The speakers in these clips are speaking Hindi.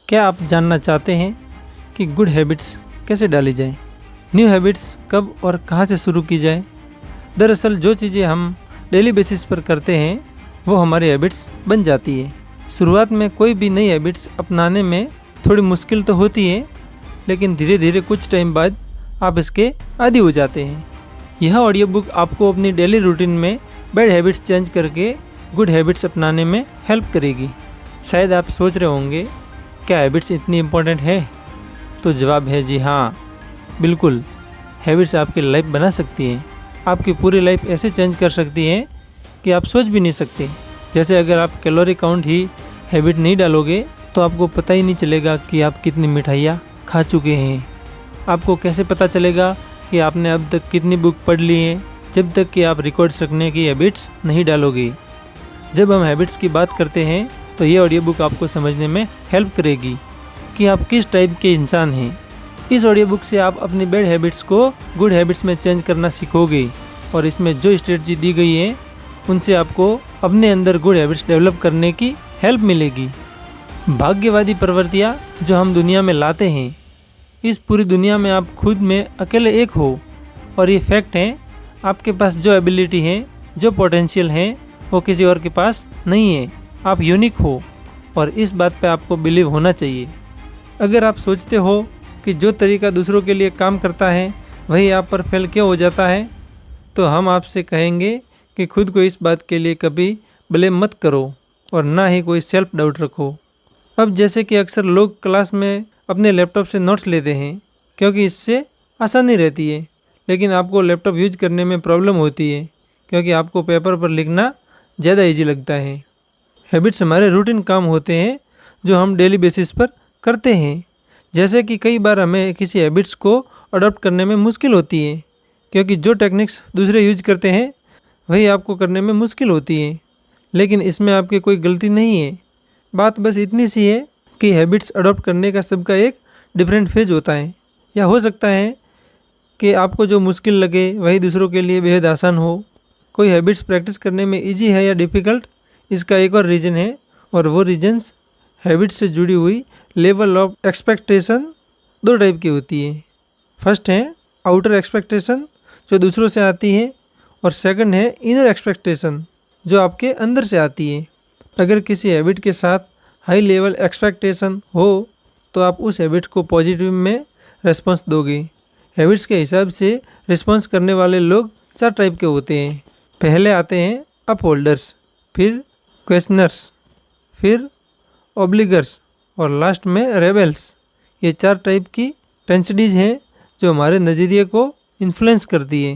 क्या आप जानना चाहते हैं कि गुड हैबिट्स कैसे डाली जाएं? न्यू हैबिट्स कब और कहां से शुरू की जाए? दरअसल जो चीज़ें हम डेली बेसिस पर करते हैं वो हमारी हैबिट्स बन जाती है। शुरुआत में कोई भी नई हैबिट्स अपनाने में थोड़ी मुश्किल तो होती है, लेकिन धीरे धीरे कुछ टाइम बाद आप इसके आदी हो जाते हैं। यह ऑडियो बुक आपको अपनी डेली रूटीन में बैड हैबिट्स चेंज करके गुड हैबिट्स अपनाने में हेल्प करेगी। शायद आप सोच रहे होंगे, क्या हैबिट्स इतनी इम्पोर्टेंट है? तो जवाब है जी हाँ, बिल्कुल। हैबिट्स आपकी लाइफ बना सकती हैं, आपकी पूरी लाइफ ऐसे चेंज कर सकती हैं कि आप सोच भी नहीं सकते। जैसे अगर आप कैलोरी काउंट ही हैबिट नहीं डालोगे तो आपको पता ही नहीं चलेगा कि आप कितनी मिठाइयाँ खा चुके हैं। आपको कैसे पता चलेगा कि आपने अब तक कितनी बुक पढ़ ली हैं, जब तक कि आप रिकॉर्ड्स रखने की हैबिट्स नहीं डालोगे। जब हम हैबिट्स की बात करते हैं तो ये ऑडियो बुक आपको समझने में हेल्प करेगी कि आप किस टाइप के इंसान हैं। इस ऑडियो बुक से आप अपनी बैड हैबिट्स को गुड हैबिट्स में चेंज करना सीखोगे और इसमें जो स्ट्रेटजी दी गई है उनसे आपको अपने अंदर गुड हैबिट्स डेवलप करने की हेल्प मिलेगी। भाग्यवादी प्रवृत्तियाँ जो हम दुनिया में लाते हैं, इस पूरी दुनिया में आप खुद में अकेले एक हो, और ये फैक्ट है। आपके पास जो एबिलिटी है, जो पोटेंशियल है, वो किसी और के पास नहीं है। आप यूनिक हो और इस बात पे आपको बिलीव होना चाहिए। अगर आप सोचते हो कि जो तरीका दूसरों के लिए काम करता है वही आप पर फेल क्यों हो जाता है, तो हम आपसे कहेंगे कि खुद को इस बात के लिए कभी ब्लेम मत करो और ना ही कोई सेल्फ डाउट रखो। अब जैसे कि अक्सर लोग क्लास में अपने लैपटॉप से नोट्स लेते हैं क्योंकि इससे आसानी रहती है, लेकिन आपको लैपटॉप यूज करने में प्रॉब्लम होती है क्योंकि आपको पेपर पर लिखना ज़्यादा इजी लगता है। हैबिट्स हमारे रूटीन काम होते हैं जो हम डेली बेसिस पर करते हैं। जैसे कि कई बार हमें किसी हैबिट्स को अडॉप्ट करने में मुश्किल होती है क्योंकि जो टेक्निक्स दूसरे यूज करते हैं वही आपको करने में मुश्किल होती है, लेकिन इसमें आपकी कोई गलती नहीं है। बात बस इतनी सी है कि हैबिट्स अडॉप्ट करने का सबका एक डिफरेंट फेज होता है, या हो सकता है कि आपको जो मुश्किल लगे वही दूसरों के लिए बेहद आसान हो। कोई हैबिट्स प्रैक्टिस करने में इजी है या डिफ़िकल्ट, इसका एक और रीज़न है, और वो रीजन्स हैबिट्स से जुड़ी हुई लेवल ऑफ एक्सपेक्टेशन दो टाइप की होती है। फर्स्ट है आउटर एक्सपेक्टेशन जो दूसरों से आती है, और सेकंड है इनर एक्सपेक्टेशन जो आपके अंदर से आती है। अगर किसी हैबिट के साथ हाई लेवल एक्सपेक्टेशन हो तो आप उस हैबिट को पॉजिटिव में रेस्पॉन्स दोगे। हैबिट्स के हिसाब से रिस्पॉन्स करने वाले लोग चार टाइप के होते हैं। पहले आते हैं अपहोल्डर्स, फिर क्वेश्चनर्स, फिर ऑब्लिगर्स और लास्ट में रेबल्स। ये चार टाइप की टेंसिटीज़ हैं जो हमारे नज़रिए को इन्फ्लुएंस करती है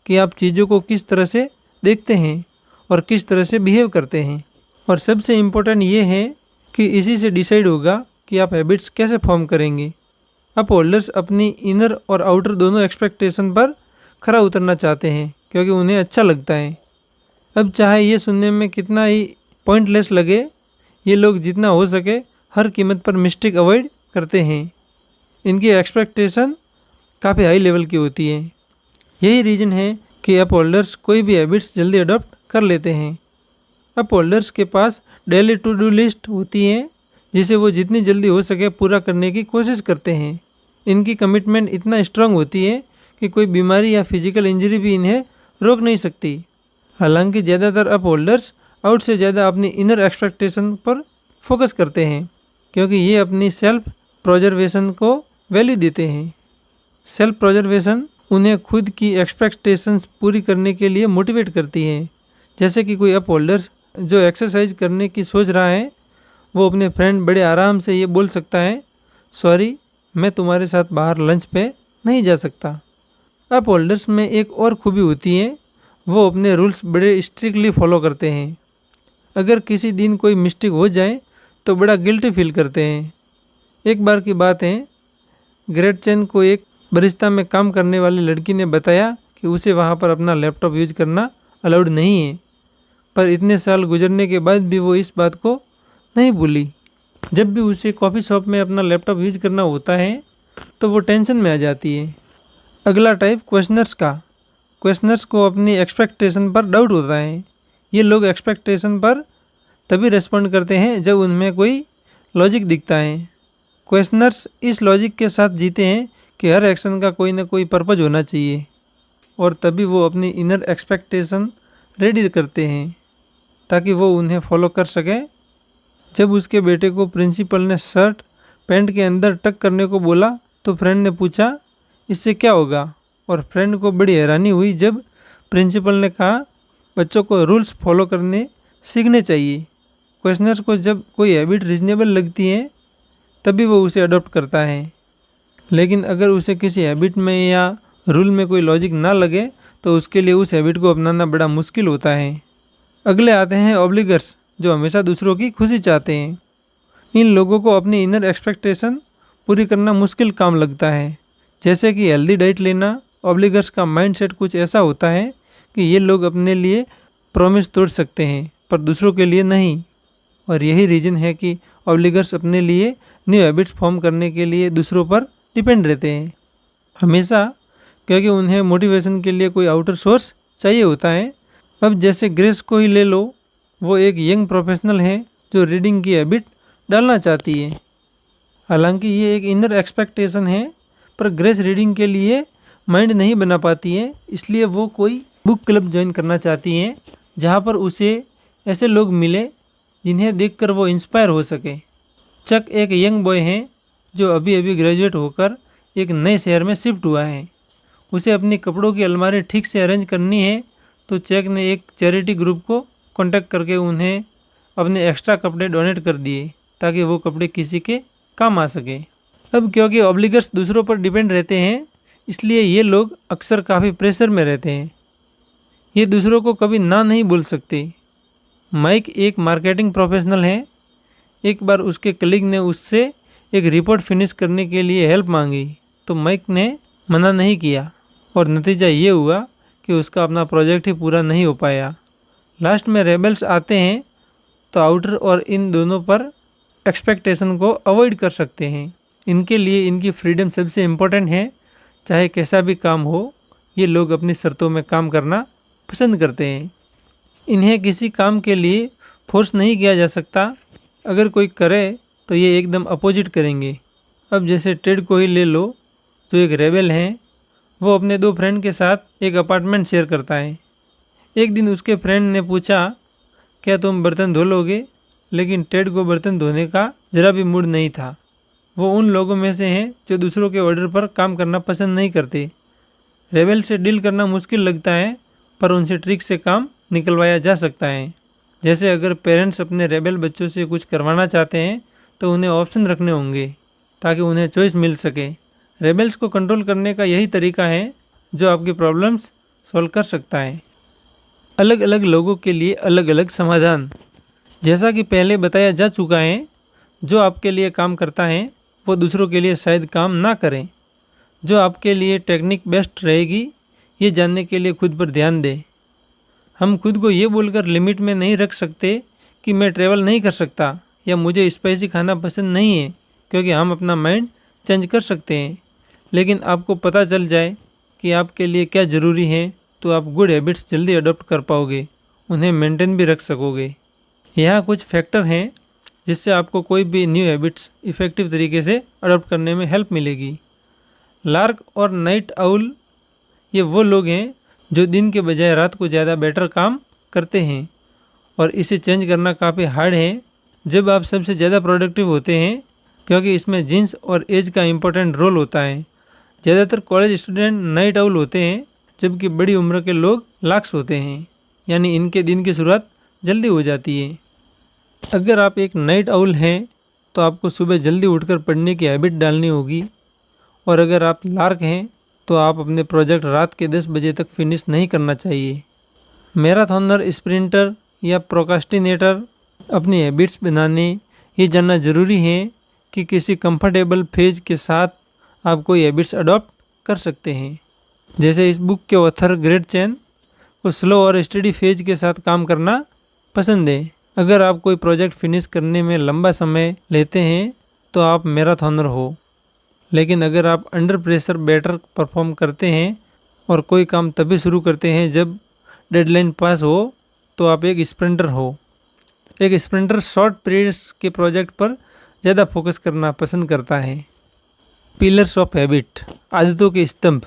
कि आप चीज़ों को किस तरह से देखते हैं और किस तरह से बिहेव करते हैं। और सबसे इम्पोर्टेंट ये है कि इसी से डिसाइड होगा कि आप हैबिट्स कैसे फॉर्म करेंगे। अपहोल्डर्स अपनी इनर और आउटर दोनों एक्सपेक्टेशन पर खरा उतरना चाहते हैं क्योंकि उन्हें अच्छा लगता है। अब चाहे ये सुनने में कितना ही पॉइंटलेस लगे, ये लोग जितना हो सके हर कीमत पर मिस्टेक अवॉइड करते हैं। इनकी एक्सपेक्टेशन काफ़ी हाई लेवल की होती है। यही रीज़न है कि अपहोल्डर्स कोई भी हैबिट्स जल्दी अडॉप्ट कर लेते हैं। अपहोल्डर्स के पास डेली टू डू लिस्ट होती है जिसे वो जितनी जल्दी हो सके पूरा करने की कोशिश करते हैं। इनकी कमिटमेंट इतना स्ट्रांग होती है कि कोई बीमारी या फिजिकल इंजरी भी इन्हें रोक नहीं सकती। हालांकि ज़्यादातर अपहोल्डर्स आउट से ज़्यादा अपनी इनर एक्सपेक्टेशन पर फोकस करते हैं क्योंकि ये अपनी सेल्फ प्रोजर्वेशन को वैल्यू देते हैं। सेल्फ प्रोजर्वेशन उन्हें खुद की एक्सपेक्टेशंस पूरी करने के लिए मोटिवेट करती है। जैसे कि कोई अपहोल्डर्स जो एक्सरसाइज करने की सोच रहा है, वो अपने फ्रेंड बड़े आराम से ये बोल सकता है, सॉरी मैं तुम्हारे साथ बाहर लंच पे नहीं जा सकता। अपहोल्डर्स में एक और खूबी होती है, वो अपने रूल्स बड़े स्ट्रिक्टली फॉलो करते हैं। अगर किसी दिन कोई मिस्टेक हो जाए तो बड़ा गिल्टी फील करते हैं। एक बार की बात है, ग्रेट चैन को एक बरिस्ता में काम करने वाली लड़की ने बताया कि उसे वहाँ पर अपना लैपटॉप यूज करना अलाउड नहीं है, पर इतने साल गुजरने के बाद भी वो इस बात को नहीं भूली। जब भी उसे कॉफ़ी शॉप में अपना लैपटॉप यूज करना होता है तो वो टेंशन में आ जाती है। अगला टाइप क्वेश्चनर्स का। क्वेश्चनर्स को अपनी एक्सपेक्टेशन पर डाउट होता है। ये लोग एक्सपेक्टेशन पर तभी रेस्पॉन्ड करते हैं जब उनमें कोई लॉजिक दिखता है। क्वेश्चनर्स इस लॉजिक के साथ जीते हैं कि हर एक्शन का कोई ना कोई पर्पज होना चाहिए, और तभी वो अपनी इनर एक्सपेक्टेशन रेडी करते हैं ताकि वो उन्हें फॉलो कर सकें। जब उसके बेटे को प्रिंसिपल ने शर्ट पैंट के अंदर टक करने को बोला तो फ्रेंड ने पूछा इससे क्या होगा, और फ्रेंड को बड़ी हैरानी हुई जब प्रिंसिपल ने कहा बच्चों को रूल्स फॉलो करने सीखने चाहिए। क्वेश्चनर्स को जब कोई हैबिट रीजनेबल लगती है तभी वो उसे अडॉप्ट करता है, लेकिन अगर उसे किसी हैबिट में या रूल में कोई लॉजिक ना लगे तो उसके लिए उस हैबिट को अपनाना बड़ा मुश्किल होता है। अगले आते हैं ऑब्लिगर्स, जो हमेशा दूसरों की खुशी चाहते हैं। इन लोगों को अपनी इनर एक्सपेक्टेशन पूरी करना मुश्किल काम लगता है। जैसे कि हेल्दी डाइट लेना, ऑब्लिगर्स का माइंडसेट कुछ ऐसा होता है कि ये लोग अपने लिए प्रॉमिस तोड़ सकते हैं पर दूसरों के लिए नहीं, और यही रीज़न है कि ऑब्लिगर्स अपने लिए न्यू हैबिट्स फॉर्म करने के लिए दूसरों पर डिपेंड रहते हैं हमेशा, क्योंकि उन्हें मोटिवेशन के लिए कोई आउटर सोर्स चाहिए होता है। अब जैसे ग्रेस को ही ले लो, वो एक यंग प्रोफेशनल है जो रीडिंग की हैबिट डालना चाहती है। हालांकि ये एक इनर एक्सपेक्टेशन है, पर ग्रेस रीडिंग के लिए माइंड नहीं बना पाती है, इसलिए वो कोई बुक क्लब ज्वाइन करना चाहती हैं जहाँ पर उसे ऐसे लोग मिले जिन्हें देखकर वो इंस्पायर हो सके। चक एक यंग बॉय है जो अभी अभी ग्रेजुएट होकर एक नए शहर में शिफ्ट हुआ है। उसे अपनी कपड़ों की अलमारी ठीक से अरेंज करनी है, तो चैक ने एक चैरिटी ग्रुप को कांटेक्ट करके उन्हें अपने एक्स्ट्रा कपड़े डोनेट कर दिए ताकि वो कपड़े किसी के काम आ सके। अब क्योंकि ऑब्लिगर्स दूसरों पर डिपेंड रहते हैं, इसलिए ये लोग अक्सर काफ़ी प्रेशर में रहते हैं। ये दूसरों को कभी ना नहीं बोल सकते। माइक एक मार्केटिंग प्रोफेशनल है। एक बार उसके कलीग ने उससे एक रिपोर्ट फिनिश करने के लिए हेल्प मांगी, तो माइक ने मना नहीं किया, और नतीजा ये हुआ कि उसका अपना प्रोजेक्ट ही पूरा नहीं हो पाया। लास्ट में रेबल्स आते हैं तो आउटर और इन दोनों पर एक्सपेक्टेशन को अवॉइड कर सकते हैं। इनके लिए इनकी फ्रीडम सबसे इम्पोर्टेंट है। चाहे कैसा भी काम हो, ये लोग अपनी शर्तों में काम करना पसंद करते हैं। इन्हें किसी काम के लिए फोर्स नहीं किया जा सकता। अगर कोई करे तो ये एकदम अपोजिट करेंगे। अब जैसे टेड को ही ले लो, जो एक रेबल हैं। वो अपने 2 फ्रेंड के साथ एक अपार्टमेंट शेयर करता है। एक दिन उसके फ्रेंड ने पूछा क्या तुम बर्तन धो लोगे, लेकिन टेड को बर्तन धोने का ज़रा भी मूड नहीं था। वो उन लोगों में से हैं जो दूसरों के ऑर्डर पर काम करना पसंद नहीं करते। रेबल से डील करना मुश्किल लगता है, पर उनसे ट्रिक से काम निकलवाया जा सकता है। जैसे अगर पेरेंट्स अपने रेबल बच्चों से कुछ करवाना चाहते हैं तो उन्हें ऑप्शन रखने होंगे ताकि उन्हें चॉइस मिल सके। रेबल्स को कंट्रोल करने का यही तरीका है जो आपकी प्रॉब्लम्स सॉल्व कर सकता है। अलग अलग लोगों के लिए अलग अलग समाधान। जैसा कि पहले बताया जा चुका है, जो आपके लिए काम करता है वो दूसरों के लिए शायद काम ना करें। जो आपके लिए टेक्निक बेस्ट रहेगी, ये जानने के लिए खुद पर ध्यान दें। हम खुद को ये बोलकर लिमिट में नहीं रख सकते कि मैं ट्रैवल नहीं कर सकता या मुझे स्पाइसी खाना पसंद नहीं है, क्योंकि हम अपना माइंड चेंज कर सकते हैं। लेकिन आपको पता चल जाए कि आपके लिए क्या ज़रूरी है तो आप गुड हैबिट्स जल्दी अडॉप्ट कर पाओगे, उन्हें मेंटेन भी रख सकोगे। यहाँ कुछ फैक्टर हैं जिससे आपको कोई भी न्यू हैबिट्स इफ़ेक्टिव तरीके से अडॉप्ट करने में हेल्प मिलेगी। लार्क और नाइट आउल, ये वो लोग हैं जो दिन के बजाय रात को ज़्यादा बेटर काम करते हैं, और इसे चेंज करना काफ़ी हार्ड है जब आप सबसे ज़्यादा प्रोडक्टिव होते हैं, क्योंकि इसमें जीन्स और एज का इम्पोर्टेंट रोल होता है। ज़्यादातर कॉलेज स्टूडेंट नाइट आउल होते हैं, जबकि बड़ी उम्र के लोग लार्क्स होते हैं, यानी इनके दिन की शुरुआत जल्दी हो जाती है। अगर आप एक नाइट आउल हैं तो आपको सुबह जल्दी उठकर पढ़ने की हैबिट डालनी होगी, और अगर आप लार्क हैं तो आप अपने प्रोजेक्ट रात के 10 बजे तक फिनिश नहीं करना चाहिए। मैराथनर, स्प्रिंटर या प्रोक्रास्टिनेटर अपनी हैबिट्स बनाने ये जानना ज़रूरी है कि किसी कंफर्टेबल फेज के साथ आप कोई हैबिट्स अडॉप्ट कर सकते हैं। जैसे इस बुक के ऑथर ग्रेट चैन को स्लो और स्टडी फेज के साथ काम करना पसंद है। अगर आप कोई प्रोजेक्ट फिनिश करने में लंबा समय लेते हैं तो आप मैराथनर हो, लेकिन अगर आप अंडर प्रेशर बेटर परफॉर्म करते हैं और कोई काम तभी शुरू करते हैं जब डेडलाइन पास हो, तो आप एक स्प्रिंटर हो। एक स्प्रिंटर शॉर्ट पीरियड्स के प्रोजेक्ट पर ज़्यादा फोकस करना पसंद करता है। पिलर्स ऑफ हैबिट, आदतों के स्तंभ।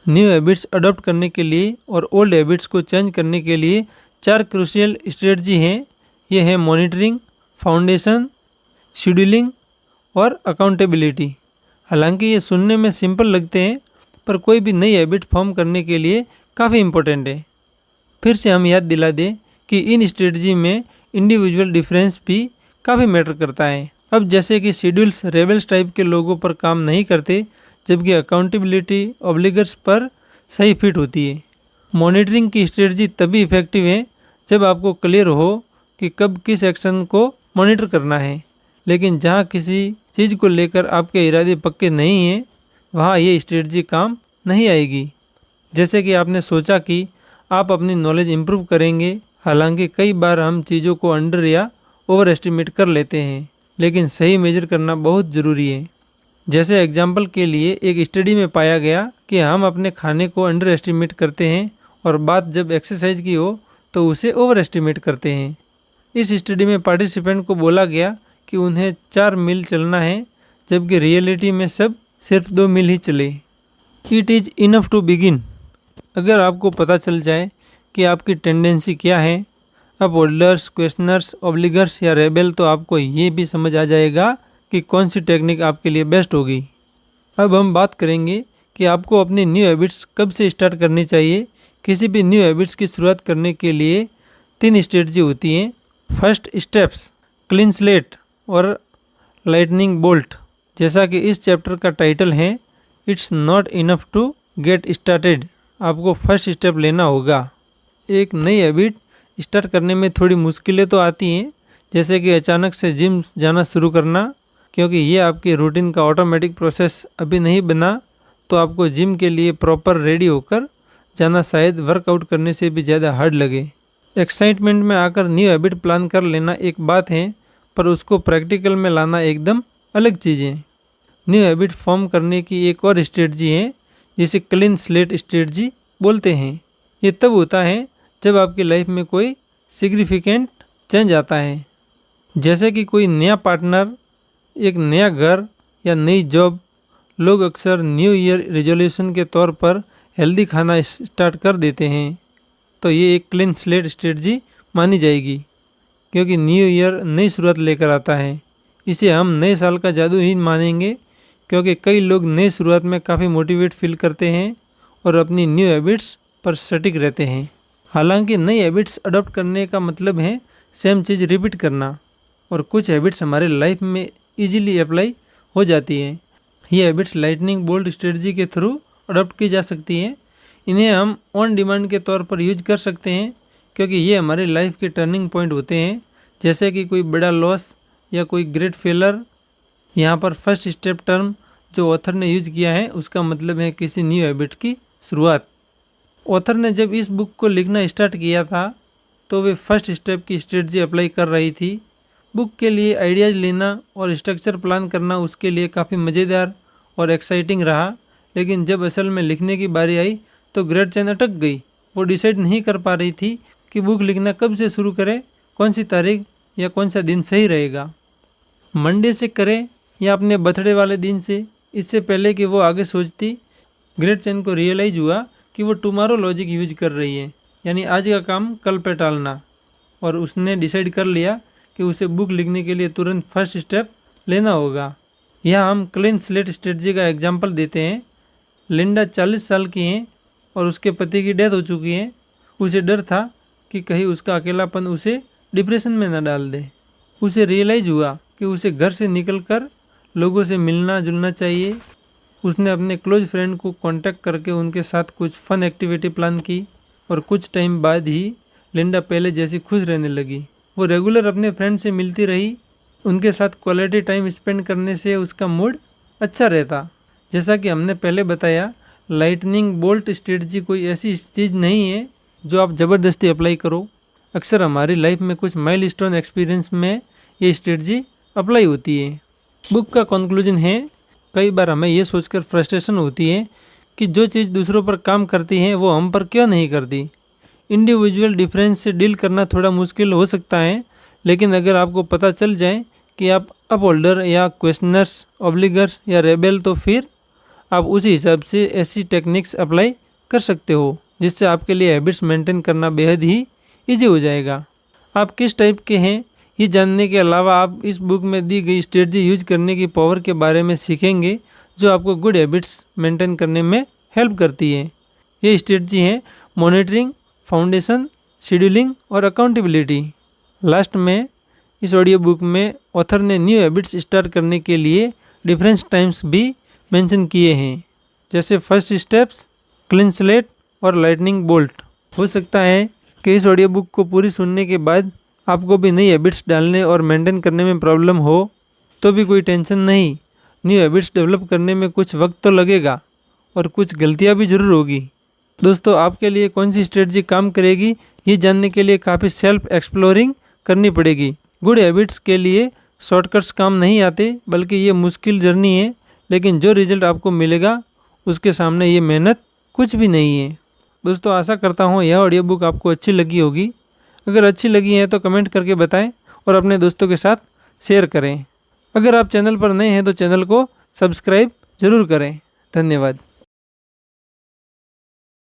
न्यू हैबिट्स अडॉप्ट करने के लिए और ओल्ड हैबिट्स को चेंज करने के लिए 4 क्रूशियल स्ट्रेटजी हैं। ये है मॉनिटरिंग, फाउंडेशन, शेड्यूलिंग और अकाउंटेबिलिटी। हालांकि ये सुनने में सिंपल लगते हैं, पर कोई भी नई हैबिट फॉर्म करने के लिए काफ़ी इम्पोर्टेंट है। फिर से हम याद दिला दें कि इन स्ट्रेटजी में इंडिविजुअल डिफरेंस भी काफ़ी मैटर करता है। अब जैसे कि शेड्यूल्स रेबल्स टाइप के लोगों पर काम नहीं करते, जबकि अकाउंटेबिलिटी ऑब्लिगर्स पर सही फिट होती है। मॉनिटरिंग की स्ट्रेटजी तभी इफेक्टिव है जब आपको क्लियर हो कि कब किस एक्शन को मॉनिटर करना है, लेकिन जहाँ किसी चीज़ को लेकर आपके इरादे पक्के नहीं हैं, वहाँ ये स्ट्रेटजी काम नहीं आएगी। जैसे कि आपने सोचा कि आप अपनी नॉलेज इम्प्रूव करेंगे, हालांकि कई बार हम चीज़ों को अंडर या ओवर एस्टिमेट कर लेते हैं, लेकिन सही मेजर करना बहुत ज़रूरी है। जैसे एग्जाम्पल के लिए एक स्टडी में पाया गया कि हम अपने खाने को अंडर एस्टिमेट करते हैं और बात जब एक्सरसाइज की हो तो उसे ओवर एस्टिमेट करते हैं। इस स्टडी में पार्टिसिपेंट को बोला गया कि उन्हें 4 मील चलना है, जबकि रियलिटी में सब सिर्फ 2 मील ही चले। It is enough to begin. अगर आपको पता चल जाए कि आपकी टेंडेंसी क्या है, अब होल्डर्स, क्वेश्चनर्स, ऑब्लिगर्स या रेबेल, तो आपको ये भी समझ आ जाएगा कि कौन सी टेक्निक आपके लिए बेस्ट होगी। अब हम बात करेंगे कि आपको अपनी न्यू हैबिट्स कब से स्टार्ट करनी चाहिए। किसी भी न्यू हैबिट्स की शुरुआत करने के लिए 3 स्ट्रेटजी होती हैं। फर्स्ट स्टेप्स, क्लीन स्लेट और लाइटनिंग बोल्ट। जैसा कि इस चैप्टर का टाइटल है, it's not enough to get started. आपको फर्स्ट स्टेप लेना होगा। एक नई हैबिट स्टार्ट करने में थोड़ी मुश्किलें तो आती हैं, जैसे कि अचानक से जिम जाना शुरू करना, क्योंकि ये आपकी रूटीन का ऑटोमेटिक प्रोसेस अभी नहीं बना, तो आपको जिम के लिए प्रॉपर रेडी होकर जाना शायद वर्कआउट करने से भी ज़्यादा हार्ड लगे। एक्साइटमेंट में आकर न्यू हैबिट प्लान कर लेना एक बात है, पर उसको प्रैक्टिकल में लाना एकदम अलग चीज़ है। न्यू हैबिट फॉर्म करने की एक और स्ट्रेटजी है, जिसे क्लीन स्लेट स्ट्रेटजी बोलते हैं। ये तब होता है जब आपकी लाइफ में कोई सिग्निफिकेंट चेंज आता है, जैसे कि कोई नया पार्टनर, एक नया घर या नई जॉब। लोग अक्सर न्यू ईयर रेजोल्यूशन के तौर पर हेल्दी खाना स्टार्ट कर देते हैं, तो ये एक क्लीन स्लेट स्ट्रेटजी मानी जाएगी, क्योंकि न्यू ईयर नई शुरुआत लेकर आता है। इसे हम नए साल का जादू ही मानेंगे, क्योंकि कई लोग नई शुरुआत में काफ़ी मोटिवेट फील करते हैं और अपनी न्यू हैबिट्स पर सटिक रहते हैं। हालांकि नई हैबिट्स अडॉप्ट करने का मतलब है सेम चीज़ रिपीट करना, और कुछ हैबिट्स हमारे लाइफ में इजीली अप्लाई हो जाती हैं। ये हैबिट्स लाइटनिंग बोल्ट स्ट्रेटजी के थ्रू अडॉप्ट की जा सकती हैं। इन्हें हम ऑन डिमांड के तौर पर यूज कर सकते हैं, क्योंकि ये हमारे लाइफ के टर्निंग पॉइंट होते हैं, जैसे कि कोई बड़ा लॉस या कोई ग्रेट फेलर। यहाँ पर फर्स्ट स्टेप टर्म जो ऑथर ने यूज किया है, उसका मतलब है किसी न्यू हैबिट की शुरुआत। ऑथर ने जब इस बुक को लिखना स्टार्ट किया था, तो वे फर्स्ट स्टेप की स्ट्रेटजी अप्लाई कर रही थी। बुक के लिए आइडियाज़ लेना और स्ट्रक्चर प्लान करना उसके लिए काफ़ी मज़ेदार और एक्साइटिंग रहा, लेकिन जब असल में लिखने की बारी आई तो ग्रेट चैन अटक गई। वो डिसाइड नहीं कर पा रही थी कि बुक लिखना कब से शुरू करें, कौन सी तारीख या कौन सा दिन सही रहेगा। मंडे से करें या अपने बर्थडे वाले दिन से। इससे पहले कि वो आगे सोचती, ग्रेट चैन को रियलाइज हुआ कि वो टुमारो लॉजिक यूज कर रही है, यानी आज का काम कल पे टालना, और उसने डिसाइड कर लिया कि उसे बुक लिखने के लिए तुरंत फर्स्ट स्टेप लेना होगा। यहाँ हम क्लीन स्लेट स्ट्रेटजी का एग्जाम्पल देते हैं। लिंडा 40 साल की हैं और उसके पति की डेथ हो चुकी है। उसे डर था कि कहीं उसका अकेलापन उसे डिप्रेशन में न डाल दे। उसे रियलाइज हुआ कि उसे घर से निकलकर लोगों से मिलना जुलना चाहिए। उसने अपने क्लोज फ्रेंड को कांटेक्ट करके उनके साथ कुछ फन एक्टिविटी प्लान की, और कुछ टाइम बाद ही लिंडा पहले जैसी खुश रहने लगी। वो रेगुलर अपने फ्रेंड से मिलती रही। उनके साथ क्वालिटी टाइम स्पेंड करने से उसका मूड अच्छा रहता। जैसा कि हमने पहले बताया, लाइटनिंग बोल्ट स्ट्रेटजी कोई ऐसी चीज़ नहीं है जो आप ज़बरदस्ती अप्लाई करो। अक्सर हमारी लाइफ में कुछ माइलस्टोन एक्सपीरियंस में ये स्ट्रेटजी अप्लाई होती है। बुक का कंक्लूजन है, कई बार हमें ये सोचकर फ्रस्ट्रेशन होती है कि जो चीज़ दूसरों पर काम करती है वो हम पर क्यों नहीं करती। इंडिविजुअल डिफरेंस से डील करना थोड़ा मुश्किल हो सकता है, लेकिन अगर आपको पता चल जाए कि आप अपहोल्डर या क्वेश्चनर्स, ऑब्लिगर्स या रेबेल, तो फिर आप उसी हिसाब से ऐसी टेक्निक्स अप्लाई कर सकते हो जिससे आपके लिए हैबिट्स मेंटेन करना बेहद ही ईजी हो जाएगा। आप किस टाइप के हैं ये जानने के अलावा आप इस बुक में दी गई स्ट्रेटजी यूज करने की पावर के बारे में सीखेंगे जो आपको गुड हैबिट्स मेंटेन करने में हेल्प करती है। ये स्ट्रेटजी हैं मॉनिटरिंग, फाउंडेशन, शेड्यूलिंग और अकाउंटेबिलिटी। लास्ट में इस ऑडियो बुक में ऑथर ने न्यू हैबिट्स स्टार्ट करने के लिए डिफरेंस टाइम्स भी मेंशन किए हैं, जैसे फर्स्ट स्टेप्स, क्लीन स्लेट और लाइटनिंग बोल्ट। हो सकता है कि इस ऑडियो बुक को पूरी सुनने के बाद आपको भी नई हैबिट्स डालने और मेंटेन करने में प्रॉब्लम हो, तो भी कोई टेंशन नहीं। न्यू हैबिट्स डेवलप करने में कुछ वक्त तो लगेगा और कुछ गलतियां भी ज़रूर होगी। दोस्तों, आपके लिए कौन सी स्ट्रेटजी काम करेगी ये जानने के लिए काफ़ी सेल्फ एक्सप्लोरिंग करनी पड़ेगी। गुड हैबिट्स के लिए शॉर्टकट्स काम नहीं आते, बल्कि ये मुश्किल जर्नी है, लेकिन जो रिजल्ट आपको मिलेगा उसके सामने ये मेहनत कुछ भी नहीं है। दोस्तों, आशा करता हूँ यह ऑडियो बुक आपको अच्छी लगी होगी। अगर अच्छी लगी है तो कमेंट करके बताएं और अपने दोस्तों के साथ शेयर करें। अगर आप चैनल पर नए हैं तो चैनल को सब्सक्राइब ज़रूर करें। धन्यवाद।